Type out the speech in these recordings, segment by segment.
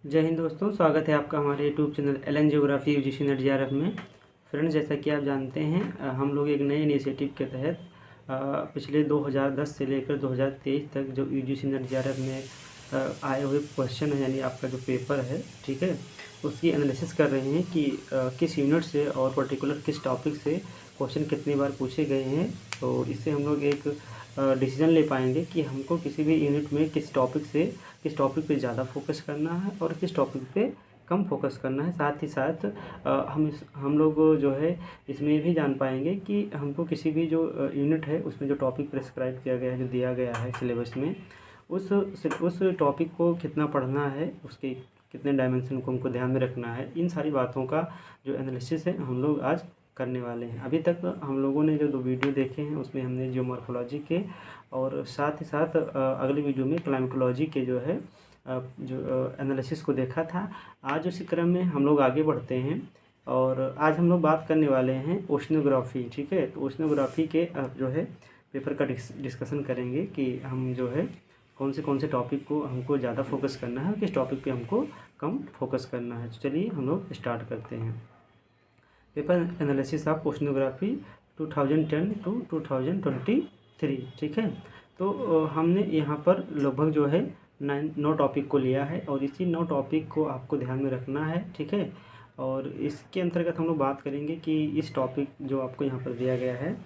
जय हिंद दोस्तों, स्वागत है आपका हमारे YouTube channel Allen geography UGC NET JRF में। फ्रेंड्स, जैसा कि आप जानते हैं हम लोग एक नए इनिशिएटिव के तहत पिछले 2010 से लेकर 2023 तक जो यूजीसी नेट जेआरएफ में आए हुए क्वेश्चन है, यानी आपका जो पेपर है, ठीक है, उसकी एनालिसिस कर रहे हैं कि किस यूनिट से और पर्टिकुलर किस टॉपिक से क्वेश्चन कितनी बार पूछे गए हैं। तो इससे हम लोग एक डिसीजन ले पाएंगे कि हमको किसी भी यूनिट में किस टॉपिक पे ज़्यादा फोकस करना है और किस टॉपिक पे कम फोकस करना है। साथ ही साथ हम लोग जो है इसमें भी जान पाएंगे कि हमको किसी भी जो यूनिट है उसमें जो टॉपिक प्रिस्क्राइब किया गया है, जो दिया गया है सिलेबस में, उस टॉपिक को कितना पढ़ना है, उसके कितने डायमेंशन को हमको ध्यान में रखना है। इन सारी बातों का जो एनालिसिस है हम लोग आज करने वाले हैं। अभी तक हम लोगों ने जो 2 वीडियो देखे हैं उसमें हमने जियोमॉर्फोलॉजी के और साथ ही साथ अगले वीडियो में क्लाइमेटोलॉजी के जो है जो एनालिसिस को देखा था। आज उसी क्रम में हम लोग आगे बढ़ते हैं और आज हम लोग बात करने वाले हैं ओशनोग्राफी। ठीक है, तो ओशनोग्राफी के जो है पेपर का डिस्कशन करेंगे कि हम जो है कौन से टॉपिक को हमको ज़्यादा फोकस करना है और किस टॉपिक पे हमको कम फोकस करना है। तो चलिए हम लोग स्टार्ट करते हैं। Paper analysis of oceanography 2010 to 2023। ठीक है, तो हमने यहाँ पर लगभग जो है 9 टॉपिक को लिया है और इसी 9 टॉपिक को आपको ध्यान में रखना है। ठीक है, और इसके अंतर्गत हम लोग बात करेंगे कि इस टॉपिक जो आपको यहाँ पर दिया गया है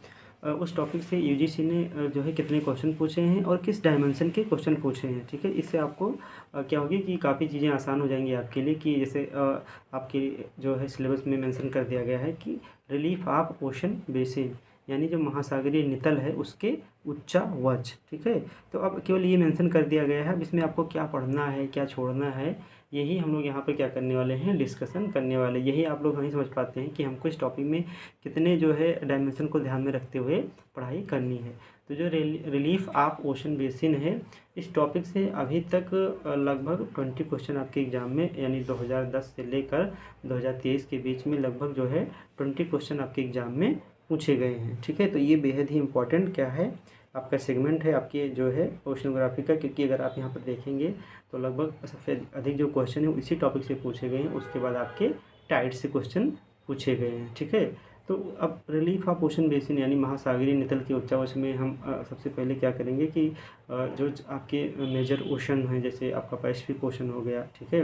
उस टॉपिक से यूजीसी ने जो है कितने क्वेश्चन पूछे हैं और किस डायमेंशन के क्वेश्चन पूछे हैं। ठीक है, इससे आपको क्या होगी कि काफ़ी चीज़ें आसान हो जाएंगी आपके लिए। कि जैसे आपके जो है सिलेबस में मेंशन कर दिया गया है कि रिलीफ ऑफ ओशन बेसिन, यानी जो महासागरीय नितल है उसके उच्चावच। ठीक है, तो अब केवल ये मेंशन कर दिया गया है। अब इसमें आपको क्या पढ़ना है, क्या छोड़ना है, यही हम लोग यहाँ पर क्या करने वाले हैं, डिस्कशन करने वाले। यही आप लोग नहीं समझ पाते हैं कि हमको इस टॉपिक में कितने जो है डायमेंशन को ध्यान में रखते हुए पढ़ाई करनी है। तो जो रिलीफ ऑफ ओशन बेसिन है, इस टॉपिक से अभी तक लगभग 20 क्वेश्चन आपके एग्ज़ाम में, यानी 2010 से लेकर 2023 के बीच में लगभग जो है 20 क्वेश्चन आपके एग्ज़ाम में पूछे गए हैं। ठीक है, तो ये बेहद ही इम्पॉर्टेंट क्या है, आपका सेगमेंट है आपके जो है ओशनोग्राफी का। क्योंकि अगर आप यहाँ पर देखेंगे तो लगभग सबसे अधिक जो क्वेश्चन है इसी टॉपिक से पूछे गए हैं। उसके बाद आपके टाइड से क्वेश्चन पूछे गए हैं। ठीक है, तो अब रिलीफ ऑफ ओशन बेसिन यानी महासागरीय नितल के उच्चावच में हम सबसे पहले क्या करेंगे कि जो आपके मेजर ओशन हैं, जैसे आपका पैसिफिक ओशन हो गया, ठीक है,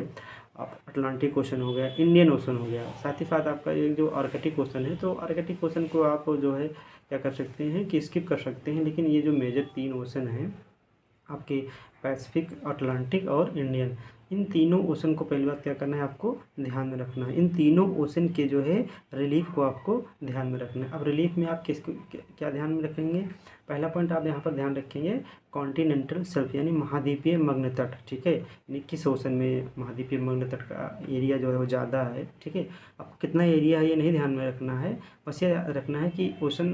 आप अटलांटिक ओशन हो गया, इंडियन ओशन हो गया, साथ ही साथ आपका एक जो आर्कटिक ओशन है, तो आर्कटिक ओशन को आप जो है क्या कर सकते हैं कि स्किप कर सकते हैं। लेकिन ये जो मेजर 3 ओशन हैं आपके पैसिफिक, अटलांटिक और इंडियन, इन तीनों ओशन को पहली बात क्या करना है, आपको ध्यान में रखना है। इन तीनों ओशन के जो है रिलीफ को आपको ध्यान में रखना है। अब रिलीफ में आप किसको क्या ध्यान में रखेंगे, पहला पॉइंट आप यहाँ पर ध्यान रखेंगे कॉन्टिनेंटल शेल्फ यानी महाद्वीपीय मग्न तट। ठीक है, यानी किस ओशन में महाद्वीपीय मग्न तट का एरिया जो है वो ज़्यादा है। ठीक है, आपको कितना एरिया है ये नहीं ध्यान में रखना है, बस ये रखना है कि ओशन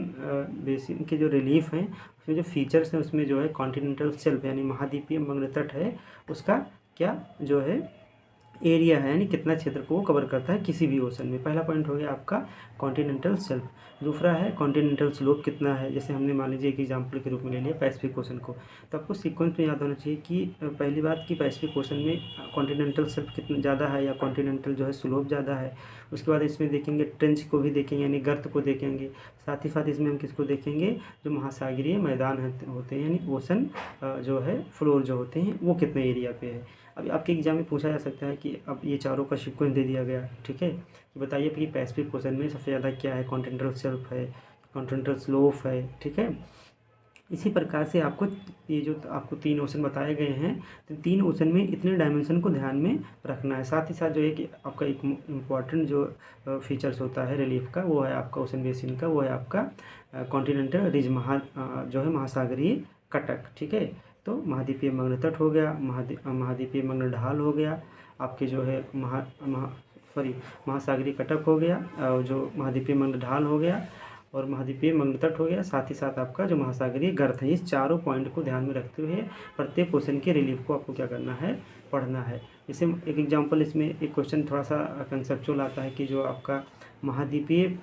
बेसिन के जो रिलीफ हैं उसमें जो फीचर्स हैं उसमें जो है कॉन्टिनेंटल शेल्फ यानी महाद्वीपीय मग्न तट है, उसका क्या जो है एरिया है, यानी कितना क्षेत्र को वो कवर करता है किसी भी ओशन में। पहला पॉइंट हो गया आपका कॉन्टिनेंटल शेल्फ। दूसरा है कॉन्टिनेंटल स्लोप कितना है। जैसे हमने मान लीजिए एक एग्जांपल के रूप में ले लिया पैसिफिक ओशन को, तो आपको सीक्वेंस में याद होना चाहिए कि पहली बात कि पैसिफिक ओशन में कॉन्टिनेंटल शेल्फ कितना ज़्यादा है या कॉन्टिनेंटल जो है स्लोप ज़्यादा है। उसके बाद इसमें देखेंगे ट्रेंच को भी देखेंगे, यानी गर्त को देखेंगे। साथ ही साथ इसमें हम किसको देखेंगे, जो महासागरीय मैदान होते हैं, यानी ओशन जो है फ्लोर जो होते हैं वो कितने एरिया पे है। अभी आपके एग्जाम में पूछा जा सकता है कि अब ये चारों का सीक्वेंस दे दिया गया, ठीक है, कि बताइए कि पैसिफिक ओशन में सबसे ज़्यादा क्या है, कॉन्टिनेंटल शेल्फ है, कॉन्टिनेंटल स्लोप है। ठीक है, इसी प्रकार से आपको ये जो आपको 3 ओशन बताए गए हैं, तो 3 ओशन में इतने डायमेंशन को ध्यान में रखना है। साथ ही साथ जो है कि आपका एक इम्पॉर्टेंट जो फीचर्स होता है रिलीफ का, वो है आपका ओशन बेसिन का, वो है आपका कॉन्टिनेंटल रिज जो है महासागरीय कटक। ठीक है, तो महाद्वीपीय मग्न तट हो गया, महाद्वीपीय मग्न ढाल हो गया, आपके जो है महासागरीय कटक हो गया, और जो महाद्वीपीय मग्न ढाल हो गया और महाद्वीपीय मग्न तट हो गया। साथ ही साथ आपका जो महासागरीय गर्त है। इस चारों पॉइंट को ध्यान में रखते हुए प्रत्येक क्वेश्चन के रिलीफ को आपको क्या करना है, पढ़ना है। जैसे एक एग्जांपल, इसमें एक क्वेश्चन थोड़ा सा कंसेप्चुअल आता है कि जो आपका महाद्वीपीय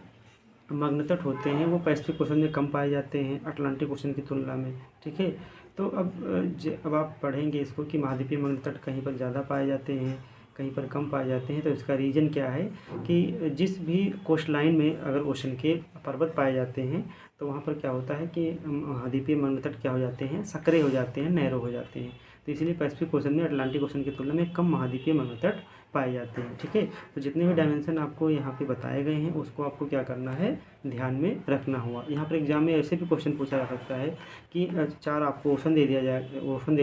मग्न तट होते हैं वो पैसिफिक ओशन में कम पाए जाते हैं अटलांटिक ओशन की तुलना में। ठीक है, तो अब आप पढ़ेंगे इसको कि महाद्वीपीय मग्न तट कहीं पर ज़्यादा पाए जाते हैं कहीं पर कम पाए जाते हैं। तो इसका रीज़न क्या है कि जिस भी कोस्ट लाइन में अगर ओशन के पर्वत पाए जाते हैं तो वहाँ पर क्या होता है कि महाद्वीपीय मगध तट क्या हो जाते हैं, संकरे हो जाते हैं, नैरो हो जाते हैं। तो इसीलिए पैसिफिक ओशन में अटलांटिक ओशन की तुलना में कम महाद्वीपीय मगध तट पाए जाते हैं। ठीक है, तो जितने भी डायमेंशन आपको यहाँ पे बताए गए हैं उसको आपको क्या करना है, ध्यान में रखना हुआ। यहाँ पर एग्जाम में ऐसे भी क्वेश्चन पूछा जा सकता है कि 4 आपको ओशन दे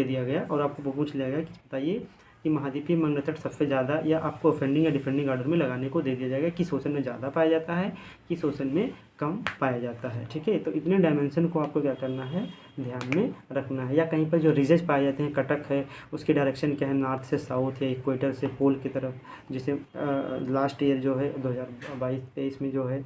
दिया गया और आपको पूछ लिया गया कि बताइए कि महाद्वीपीय मगध तट सबसे ज़्यादा, या आपको असेंडिंग या डिसेंडिंग ऑर्डर में लगाने को दे दिया जाएगा, किस ओशन में ज़्यादा पाया जाता है, किस ओशन में कम पाया जाता है। ठीक है, तो इतने डायमेंशन को आपको क्या करना है, ध्यान में रखना है। या कहीं पर जो रीजेस पाए जाते हैं, कटक है, उसकी डायरेक्शन क्या है, नॉर्थ से साउथ या इक्वेटर से पोल की तरफ। जैसे लास्ट ईयर जो है 2022-23 में जो है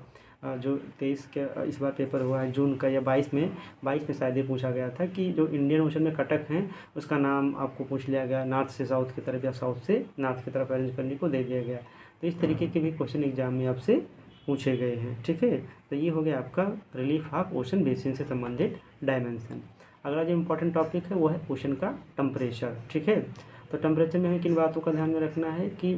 जो 23 का इस बार पेपर हुआ है जून का, या 22 में शायद ये पूछा गया था कि जो इंडियन ओशन में कटक हैं उसका नाम आपको पूछ लिया गया, नॉर्थ से साउथ की तरफ या साउथ से नॉर्थ की तरफ अरेंज करने को दे दिया गया। तो इस तरीके के भी क्वेश्चन एग्जाम में आपसे पूछे गए हैं। ठीक है, तो ये हो गया आपका रिलीफ ऑफ ओशन बेसिन से संबंधित डायमेंशन। अगला जो इम्पोर्टेंट टॉपिक है वो है ओशन का टेम्परेचर। ठीक है, तो टेम्परेचर में हमें किन बातों का ध्यान में रखना है कि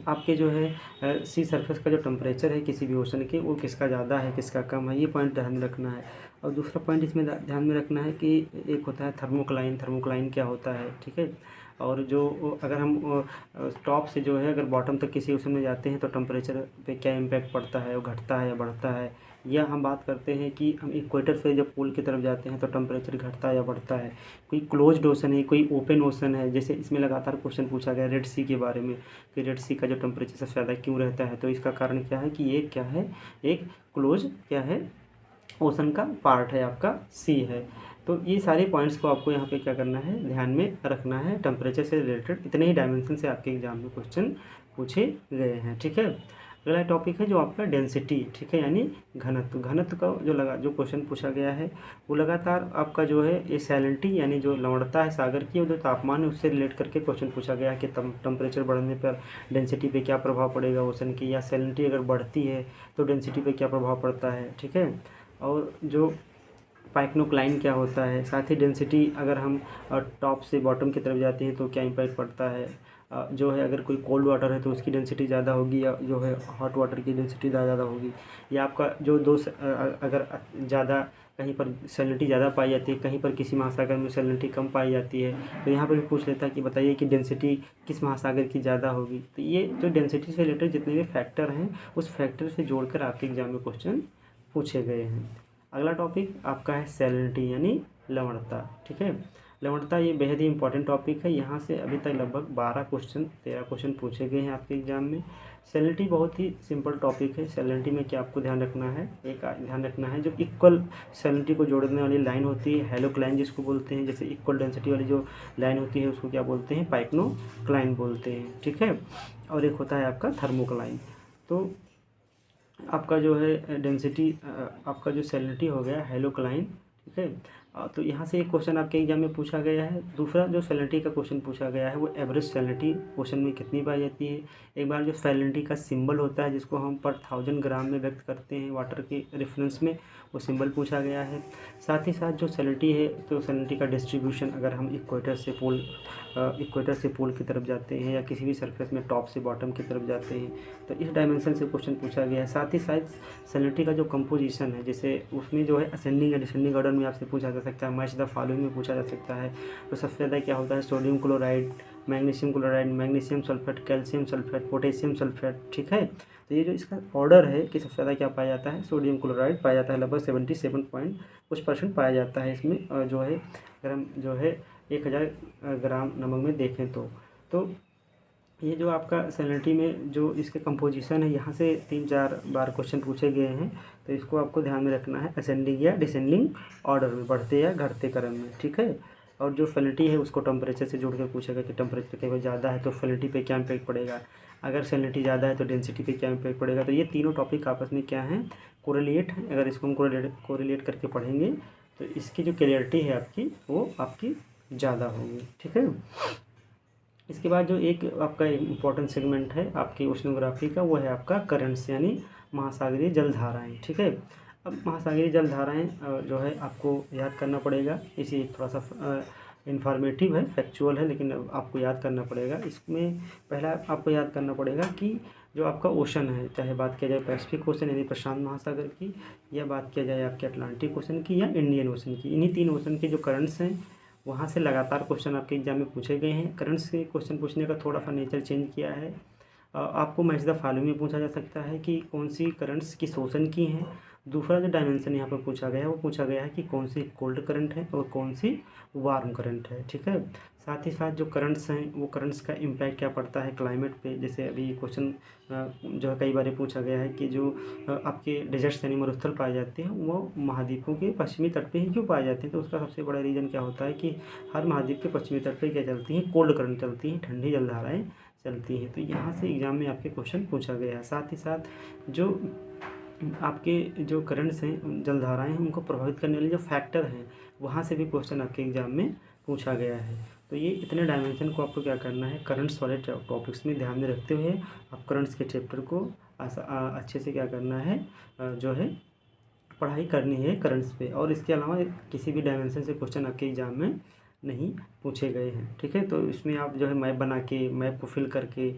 आपके जो है सी सरफेस का जो टेम्परेचर है किसी भी ओशन के, वो किसका ज़्यादा है किसका कम है, ये पॉइंट ध्यान में रखना है। और दूसरा पॉइंट इसमें ध्यान में रखना है कि एक होता है थर्मोक्लाइन क्या होता है। ठीक है, और जो अगर हम टॉप से जो है अगर बॉटम तक किसी ओशन में जाते हैं तो टेम्परेचर पे क्या इम्पैक्ट पड़ता है, वो घटता है या बढ़ता है। या हम बात करते हैं कि हम इक्वेटर से जब पोल की तरफ जाते हैं तो टेम्परेचर घटता है या बढ़ता है। कोई क्लोज्ड ओशन है, कोई ओपन ओशन है, जैसे इसमें लगातार क्वेश्चन पूछा गया रेड सी के बारे में कि रेड सी का जो टेम्परेचर सबसे ज़्यादा क्यों रहता है। तो इसका कारण क्या है कि ये क्या है, एक क्लोज क्या है, ओशन का पार्ट है, आपका सी है। तो ये सारे पॉइंट्स को आपको यहाँ पे क्या करना है, ध्यान में रखना है। टेम्परेचर से रिलेटेड इतने ही डायमेंशन से आपके एग्जाम में क्वेश्चन पूछे गए हैं। ठीक है, अगला टॉपिक है जो आपका डेंसिटी। ठीक है, यानी घनत्व का जो क्वेश्चन पूछा गया है वो लगातार आपका जो है ये सैलिनिटी यानी जो लवणता है सागर की, और जो तापमान है उससे रिलेट करके क्वेश्चन पूछा गया है कि टेम्परेचर बढ़ने पर डेंसिटी पे क्या प्रभाव पड़ेगा ओशन की, या सैलिनिटी अगर बढ़ती है तो डेंसिटी पे क्या प्रभाव पड़ता है। ठीक है, और जो पाइक्नोक्लाइन क्या होता है, साथ ही डेंसिटी अगर हम टॉप से बॉटम की तरफ जाते हैं तो क्या इम्पैक्ट पड़ता है। जो है अगर कोई कोल्ड वाटर है तो उसकी डेंसिटी ज़्यादा होगी, या जो है हॉट वाटर की डेंसिटी ज़्यादा होगी, या आपका जो अगर ज़्यादा कहीं पर सैलिनिटी ज़्यादा पाई जाती है, कहीं पर किसी महासागर में सैलिनिटी कम पाई जाती है, तो यहाँ पर भी पूछ लेता है कि बताइए कि डेंसिटी किस महासागर की ज़्यादा होगी। तो ये जो डेंसिटी से रिलेटेड जितने भी फैक्टर हैं उस फैक्टर से जोड़कर आपके एग्जाम में क्वेश्चन पूछे गए हैं। अगला टॉपिक आपका है सैलिनिटी यानी लवणता। ठीक है, लवणता ये बेहद ही इंपॉर्टेंट टॉपिक है। यहाँ से अभी तक लगभग 13 क्वेश्चन पूछे गए हैं आपके एग्जाम में। सैलिनिटी बहुत ही सिंपल टॉपिक है। सैलिनिटी में क्या आपको ध्यान रखना है, ध्यान रखना है जो इक्वल सैलिनिटी को जोड़ने वाली लाइन होती है हैलोक्लाइन जिसको बोलते हैं। जैसे इक्वल डेंसिटी वाली जो लाइन होती है उसको क्या बोलते हैं, पाइक्नोक्लाइन बोलते हैं। ठीक है, और एक होता है आपका थर्मोक्लाइन। तो आपका जो है डेंसिटी आपका जो सैलिनिटी हो गया हैलोक्लाइन। ठीक है, तो यहाँ से एक क्वेश्चन आपके एग्जाम में पूछा गया है। दूसरा जो सैलिनिटी का क्वेश्चन पूछा गया है वो एवरेज सैलिनिटी ओशन में कितनी पाई जाती है। एक बार जो सैलिनिटी का सिंबल होता है जिसको हम पर 1000 ग्राम में व्यक्त करते हैं वाटर के रेफरेंस में, वो सिंबल पूछा गया है। साथ ही साथ जो सैलिनिटी है तो सैलिनिटी का डिस्ट्रीब्यूशन अगर हम इक्वेटर से पोल की तरफ जाते हैं या किसी भी सरफेस में टॉप से बॉटम की तरफ जाते हैं तो इस डायमेंशन से क्वेश्चन पूछा गया है। साथ ही साथ सैलिनिटी का जो कंपोजिशन है जैसे उसमें जो है असेंडिंग या डिसेंडिंग ऑर्डर में आपसे पूछा जा सकता है, मैच द फॉलोइंग में पूछा जा सकता है। तो सबसे ज़्यादा क्या होता है, sodium chloride, magnesium chloride, magnesium sulphate, calcium sulphate, potassium sulphate. ठीक है, तो ये जो इसका ऑर्डर है कि सबसे ज़्यादा क्या पाया जाता है, सोडियम क्लोराइड पाया जाता है, लगभग 77% पाया जाता है इसमें। जो है अगर हम जो है 1000 ग्राम नमक में देखें तो ये जो आपका सैलिनिटी में जो इसके कंपोजिशन है यहाँ से 3-4 बार क्वेश्चन पूछे गए हैं। तो इसको आपको ध्यान में रखना है, असेंडिंग या डिसेंडिंग ऑर्डर में, बढ़ते या घटते क्रम में। ठीक है, और जो सैलिनिटी है उसको टेम्परेचर से जोड़ कर पूछेगा कि टेम्परेचर कहीं ज़्यादा है तो सैलिनिटी पे क्या इम्पैक्ट पड़ेगा, अगर सैलिनिटी ज़्यादा है तो डेंसिटी पे क्या इम्पैक्ट पड़ेगा। तो ये तीनों टॉपिक आपस में क्या है, कोरिलेट है। अगर इसको हम कोरिलेट करके पढ़ेंगे तो इसकी जो क्लियरिटी है आपकी वो आपकी ज़्यादा होगी। ठीक है, इसके बाद जो एक आपका इम्पोर्टेंट सेगमेंट है आपकी ओशनोग्राफी का वो है आपका करंट्स यानी महासागरीय जलधाराएं। ठीक है, अब महासागरीय जलधाराएं जो है आपको याद करना पड़ेगा। इसी थोड़ा सा इन्फॉर्मेटिव है, फैक्चुअल है, लेकिन अब आपको याद करना पड़ेगा। इसमें पहला आपको याद करना पड़ेगा कि जो आपका ओशन है, चाहे बात किया जाए पैसिफिक ओशन यानी प्रशांत महासागर की, या बात किया जाए आपके अटलांटिक ओशन की या इंडियन ओशन की, इन्हीं 3 ओशन के जो करंट्स हैं वहाँ से लगातार क्वेश्चन आपके एग्जाम में पूछे गए हैं। करंट्स से क्वेश्चन पूछने का थोड़ा सा नेचर चेंज किया है। आपको मैच द फॉलोइंग में पूछा जा सकता है कि कौन सी करंट्स किस ओशन की हैं। दूसरा जो डायमेंशन यहाँ पर पूछा गया है वो पूछा गया है कि कौन सी कोल्ड करंट है और कौन सी वार्म करंट है, ठीक है। साथ ही साथ जो करंट्स हैं वो करंट्स का इम्पैक्ट क्या पड़ता है क्लाइमेट पे। जैसे अभी क्वेश्चन जो है कई बार पूछा गया है कि जो आपके डेजर्ट्स यानी मरुस्थल पाए जाते हैं वो महाद्वीपों के पश्चिमी तट पे ही क्यों पाए जाते हैं। तो उसका सबसे बड़ा रीज़न क्या होता है कि हर महाद्वीप के पश्चिमी तट पे क्या चलती हैं, कोल्ड करंट चलती हैं, ठंडी जलधाराएँ चलती हैं। तो यहाँ से एग्ज़ाम में आपके क्वेश्चन पूछा गया है। साथ ही साथ जो आपके जो करंट्स हैं, जलधाराएँ हैं, उनको प्रभावित करने वाले जो फैक्टर हैं वहाँ से भी क्वेश्चन आपके एग्ज़ाम में पूछा गया है। तो ये इतने डायमेंशन को आपको क्या करना है, करंट्स वाले टॉपिक्स में ध्यान में रखते हुए आप करंट्स के चैप्टर को अच्छे से क्या करना है, जो है पढ़ाई करनी है करंट्स पे। और इसके अलावा किसी भी डायमेंशन से क्वेश्चन आपके एग्ज़ाम में नहीं पूछे गए हैं, ठीक है। तो इसमें आप जो है मैप बना के, मैप को फिल करके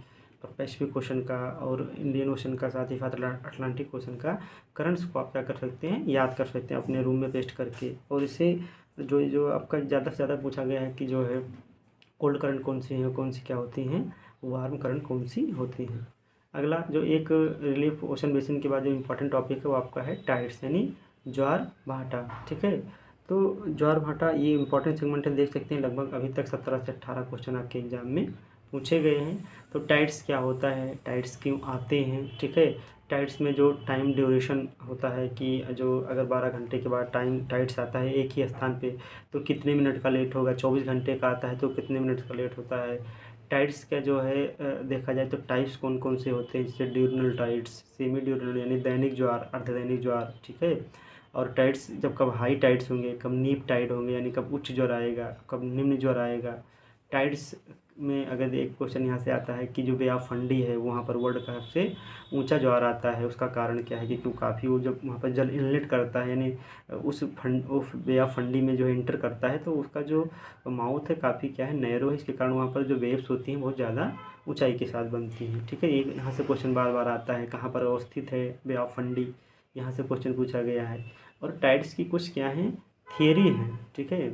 पैसिफिक ओशन का और इंडियन ओशन का, साथ ही साथ अटलांटिक ओशन का करंट्स को आप क्या कर सकते हैं, याद कर सकते हैं अपने रूम में पेस्ट करके। और इससे जो जो आपका ज़्यादा से ज़्यादा पूछा गया है कि जो है कोल्ड करंट कौन सी है, कौन सी क्या होती हैं, वार्म करंट कौन सी होती हैं। अगला जो एक रिलीफ ओशन बेसिन के बाद जो इम्पोर्टेंट टॉपिक है वो आपका है टाइड्स यानी ज्वार भाटा, ठीक है। तो ज्वार भाटा ये इंपॉर्टेंट सेगमेंट है, देख सकते हैं लगभग अभी तक 17 से 18 क्वेश्चन आपके एग्जाम में पूछे गए हैं। तो टाइड्स क्या होता है, टाइड्स क्यों आते हैं, ठीक है। टाइड्स में जो टाइम ड्यूरेशन होता है कि जो अगर 12 घंटे के बाद टाइड्स आता है एक ही स्थान पे तो कितने मिनट का लेट होगा, 24 घंटे का आता है तो कितने मिनट का लेट होता है। टाइड्स का जो है देखा जाए तो टाइप्स कौन कौन से होते हैं, जैसे ड्यूरनल टाइड्स, सेमी ड्यूरनल यानी दैनिक ज्वार, अर्धदैनिक ज्वार, ठीक है। और टाइड्स जब कब हाई टाइड्स होंगे, कब नीप टाइड होंगे यानी कब उच्च ज्वार आएगा, कब निम्न ज्वार आएगा। टाइड्स में अगर एक क्वेश्चन यहाँ से आता है कि जो बे ऑफ फंडी है वहाँ पर वर्ल्ड का सबसे ऊंचा ज्वार आता है, उसका कारण क्या है कि क्यों काफ़ी वो जब वहाँ पर जल इनलेट करता है यानी उस बे ऑफ फंडी में जो एंटर करता है तो उसका जो माउथ है काफ़ी क्या है, नैरो है। इसके कारण वहाँ पर जो वेव्स होती हैं बहुत ज़्यादा ऊंचाई के साथ बनती हैं, ठीक है। ये यहाँ से क्वेश्चन बार बार आता है, कहाँ पर अवस्थित है बे ऑफ फंडी, यहाँ से क्वेश्चन पूछा गया है। और टाइड्स की कुछ क्या हैं, थियरी हैं, ठीक है।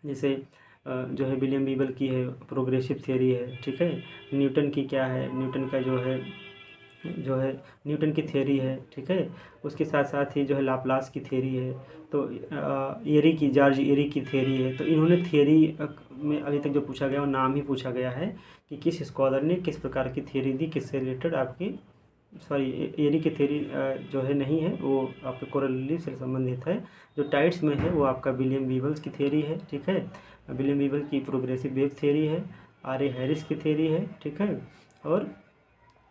जैसे जो है विलियम बीबल की है प्रोग्रेसिव थियरी है, ठीक है। न्यूटन की क्या है, न्यूटन का जो है न्यूटन की थियरी है, ठीक है। उसके साथ साथ ही जो है लाप्लास की थियरी है। तो जॉर्ज एरी की थियरी है। तो इन्होंने थियरी में अभी तक जो पूछा गया वो नाम ही पूछा गया है कि किस स्कॉलर ने किस प्रकार की थियरी दी, किससे रिलेटेड आपकी एरी की थ्योरी जो है नहीं है, वो आपके कोरल रीफ से संबंधित है। जो टाइड्स में है वो आपका विलियम बीबल्स की थ्योरी है, ठीक है। विलियम बीबल की प्रोग्रेसिव वेव थ्योरी है, आर ए हैरिस की थ्योरी है, ठीक है। और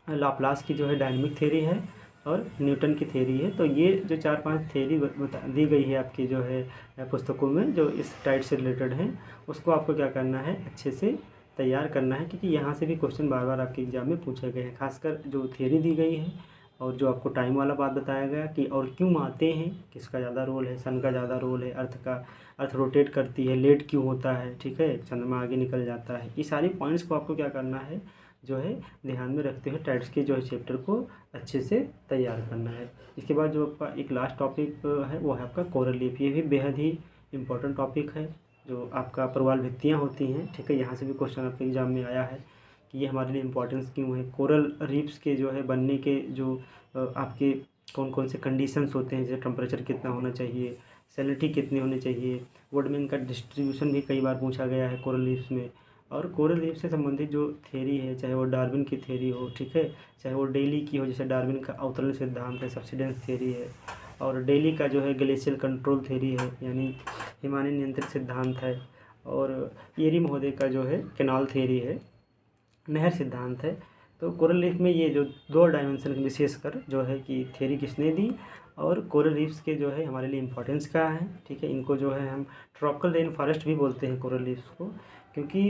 लाप्लास की जो है डायनेमिक थ्योरी है और न्यूटन की थ्योरी है। तो ये जो 4-5 थ्योरी दी गई है आपकी जो है पुस्तकों में जो इस टाइड से रिलेटेड हैं, उसको आपको क्या करना है, अच्छे से तैयार करना है, क्योंकि यहाँ से भी क्वेश्चन बार बार आपके एग्जाम में पूछे गए हैं। खासकर जो थियरी दी गई है और जो आपको टाइम वाला बात बताया गया कि और क्यों आते हैं, किसका ज़्यादा रोल है, सन का ज़्यादा रोल है, अर्थ रोटेट करती है, लेट क्यों होता है, ठीक है, चंद्रमा आगे निकल जाता है। ये सारी पॉइंट्स को आपको क्या करना है, जो है ध्यान में रखते हुए टाइड्स के जो है चैप्टर को अच्छे से तैयार करना है। इसके बाद जो आपका एक लास्ट टॉपिक है वो है आपका कोरल रीफ। ये भी बेहद ही इम्पोर्टेंट टॉपिक है, जो आपका प्रवाल भित्तियाँ होती हैं, ठीक है। यहाँ से भी क्वेश्चन आपके एग्जाम में आया है कि ये हमारे लिए इम्पोर्टेंस क्यों है। कोरल रीफ्स के जो है बनने के जो आपके कौन कौन से कंडीशंस होते हैं, जैसे टेम्परेचर कितना होना चाहिए, सैलिनिटी कितनी होनी चाहिए, वुडमेन का डिस्ट्रीब्यूशन भी कई बार पूछा गया है कोरल रीफ्स में। और कोरल रीफ से संबंधित जो थ्योरी है, चाहे वो डार्विन की थ्योरी हो, ठीक है, चाहे वो डेली की हो, जैसे डार्विन का अवतरण सिद्धांत है, सब्सिडेंस थ्योरी है, और डेली का जो है ग्लेशियल कंट्रोल थ्योरी है यानी हिमालय नियंत्रित सिद्धांत है, और एरी महोदय का जो है कैनाल थ्योरी है, नहर सिद्धांत है। तो कोरल रीफ में ये जो 2 डायमेंशन विशेषकर जो है कि थ्योरी किसने दी और कोरल रीफ्स के जो है हमारे लिए इम्पोर्टेंस क्या है, ठीक है। इनको जो है हम ट्रॉपिकल रेन फॉरेस्ट भी बोलते हैं कोरल रीफ्स को, क्योंकि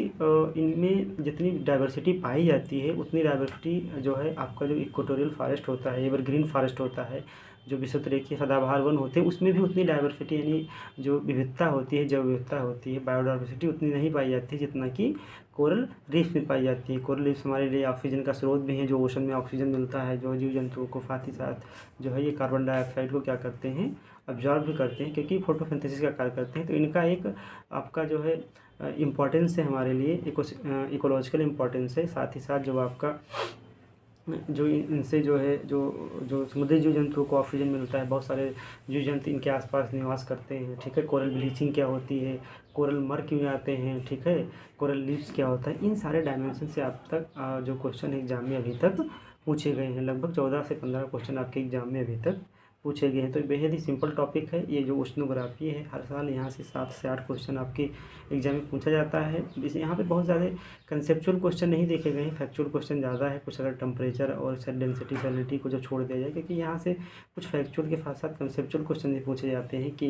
इनमें जितनी डाइवर्सिटी पाई जाती है उतनी डाइवर्सिटी जो है आपका जो इक्वेटोरियल फॉरेस्ट होता है, एवरग्रीन फॉरेस्ट होता है, जो विषुवत-रेखीय सदाबहार वन होते हैं उसमें भी उतनी डाइवर्सिटी यानी जो विविधता होती है, जैव विविधता होती है, बायोडाइवर्सिटी उतनी नहीं पाई जाती जितना कि कोरल रीफ में पाई जाती है। कोरल रीफ्स हमारे लिए ऑक्सीजन का स्रोत भी है, जो ओशन में ऑक्सीजन मिलता है, जो जीव जंतुओं को साथ ही साथ जो है ये कार्बन डाइऑक्साइड को क्या करते हैं, अब्जॉर्ब भी करते हैं, क्योंकि फोटोसिंथेसिस का कार्य करते हैं। तो इनका एक आपका जो है इम्पॉर्टेंस है हमारे लिए, इकोलॉजिकल इम्पॉर्टेंस है। साथ ही साथ जो आपका जो इनसे जो है जो समुद्री जीव जंतुओं को ऑक्सीजन मिलता है, बहुत सारे जीव जंतु इनके आसपास निवास करते हैं, ठीक है। कोरल ब्लीचिंग क्या होती है, कोरल मर क्यों जाते हैं, ठीक है, कोरल लीव्स क्या होता है, इन सारे डायमेंशन से आप तक जो क्वेश्चन एग्जाम में अभी तक पूछे गए हैं। लगभग 14 से 15 क्वेश्चन आपके एग्जाम में अभी तक पूछे गए हैं। तो बेहद ही सिंपल टॉपिक है ये जो ओशनोग्राफी है। हर साल यहाँ से 7 से 8 क्वेश्चन आपके एग्जाम में पूछा जाता है। इस यहाँ पे बहुत ज़्यादा कंसेप्चुअल क्वेश्चन नहीं देखे गए हैं, फैक्चुअल क्वेश्चन ज़्यादा है। कुछ अगर टेम्परेचर और सेल डेंसिटी सैलिनिटी को जो छोड़ दिया जाए, क्योंकि यहाँ से कुछ फैक्चुअल के साथ साथ कंसेप्चुअल क्वेश्चन भी पूछे जाते हैं कि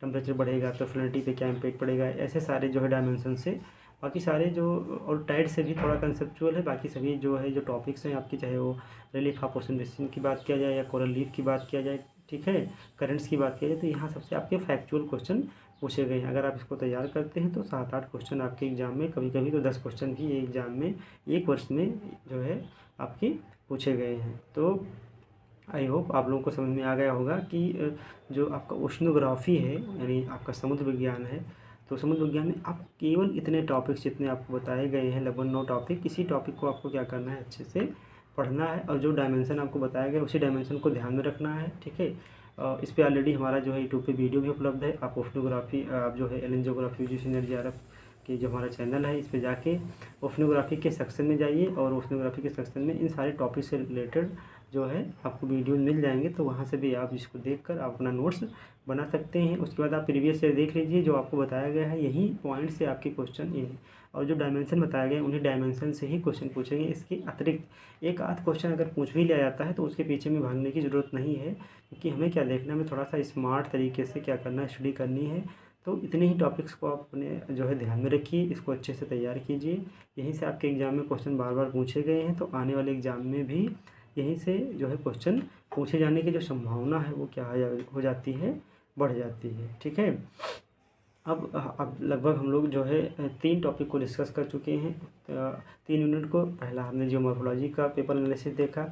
टेम्परेचर बढ़ेगा तो सैलिनिटी पे क्या इम्पैक्ट पड़ेगा, ऐसे सारे जो है डायमेंशन से। बाकी सारे जो और टाइड से भी थोड़ा कंसेप्चुअल है। बाकी सभी जो है जो टॉपिक्स हैं आपकी, चाहे वो रिलीफ ऑफ ओशन बेसिन की बात किया जाए या कोरल लीफ की बात किया जाए, ठीक है, करंट्स की बात किया जाए, तो यहाँ सबसे आपके फैक्चुअल क्वेश्चन पूछे गए हैं। अगर आप इसको तैयार करते हैं तो 7-8 क्वेश्चन आपके एग्जाम में, कभी कभी तो 10 क्वेश्चन भी एग्जाम में एक वर्ष में जो है आपके पूछे गए हैं। तो आई होप आप लोगों को समझ में आ गया होगा कि जो आपका ओशनोग्राफी है यानी आपका समुद्र विज्ञान है, तो समुद्र विज्ञान में आप केवल इतने टॉपिक्स जितने आपको बताए गए हैं, लगभग 9 टॉपिक, इसी टॉपिक को आपको क्या करना है, अच्छे से पढ़ना है और जो डायमेंशन आपको बताया गया उसी डायमेंशन को ध्यान में रखना है, ठीक है। इस पे ऑलरेडी हमारा जो है यूट्यूब पे वीडियो भी उपलब्ध है। आप ओशनोग्राफी आप जो है एलन ज्योग्राफी यूजीसी NET-JRF की जो हमारा चैनल है, इस पे जाके ओशनोग्राफी के सेक्शन में जाइए और ओशनोग्राफी के सेक्शन में इन सारे टॉपिक से रिलेटेड जो है आपको वीडियो मिल जाएंगे। तो वहाँ से भी आप इसको देखकर आप अपना नोट्स बना सकते हैं। उसके बाद आप प्रीवियस ईयर देख लीजिए, जो आपको बताया गया है यही पॉइंट से आपके क्वेश्चन ये और जो डायमेंशन बताया गया है उन्हीं डायमेंशन से ही क्वेश्चन पूछेंगे। इसके अतिरिक्त एक आध क्वेश्चन अगर पूछ भी लिया जाता है तो उसके पीछे में भागने की ज़रूरत नहीं है, क्योंकि हमें क्या देखना है, हमें थोड़ा सा स्मार्ट तरीके से क्या करना है, स्टडी करनी है। तो इतने ही टॉपिक्स को आप अपने जो है ध्यान में रखिए, इसको अच्छे से तैयार कीजिए। यहीं से आपके एग्ज़ाम में क्वेश्चन बार बार पूछे गए हैं, तो आने वाले एग्ज़ाम में भी यहीं से जो है क्वेश्चन पूछे जाने की जो संभावना है वो क्या हो जाती है, बढ़ जाती है, ठीक है। अब लगभग हम लोग जो है 3 टॉपिक को डिस्कस कर चुके हैं, 3 यूनिट को। पहला हमने जियोमॉर्फोलॉजी का पेपर एनालिसिस देखा,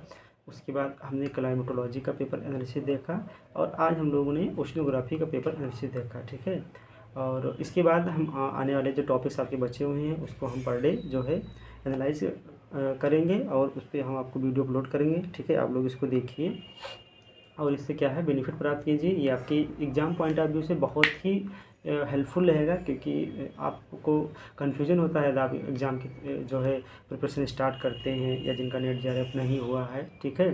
उसके बाद हमने क्लाइमेटोलॉजी का पेपर एनालिसिस देखा और आज हम लोगों ने ओशनोग्राफी का पेपर एनालिसिस देखा, ठीक है। और इसके बाद हम आने वाले जो टॉपिक्स आपके बचे हुए हैं उसको हम पर डे जो है एनालाइज करेंगे और उस पर हम आपको वीडियो अपलोड करेंगे, ठीक है। आप लोग इसको देखिए और इससे क्या है बेनिफिट प्राप्त कीजिए। ये आपकी एग्ज़ाम पॉइंट ऑफ व्यू से बहुत ही हेल्पफुल रहेगा, क्योंकि आपको कन्फ्यूजन होता है आप एग्ज़ाम की जो है प्रिपरेशन स्टार्ट करते हैं या जिनका NET-JRF नहीं हुआ है, ठीक है,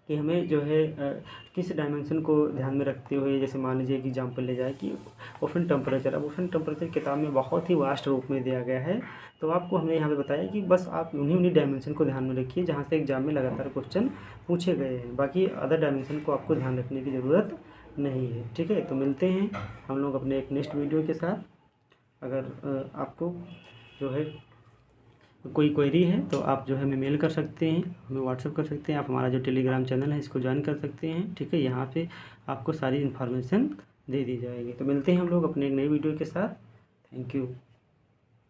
कि हमें जो है किस डायमेंशन को ध्यान में रखते हुए, जैसे मान लीजिए कि एग्जाम्पल ले जाए कि ओशन टेम्परेचर। अब ओशन टेम्परेचर किताब में बहुत ही वास्ट रूप में दिया गया है, तो आपको हमने यहाँ पे बताया कि बस आप उन्हीं डायमेंशन को ध्यान में रखिए जहाँ से एग्जाम में लगातार क्वेश्चन पूछे गए हैं। बाकी अदर डायमेंशन को आपको ध्यान रखने की ज़रूरत नहीं है, ठीक है। तो मिलते हैं हम लोग अपने एक नेक्स्ट वीडियो के साथ। अगर आपको जो है कोई क्वेरी है तो आप जो है हमें मेल कर सकते हैं, हमें व्हाट्सअप कर सकते हैं। आप हमारा जो टेलीग्राम चैनल है इसको ज्वाइन कर सकते हैं, ठीक है। यहाँ पे आपको सारी इन्फॉर्मेशन दे दी जाएगी। तो मिलते हैं हम लोग अपने एक नई वीडियो के साथ। Thank you.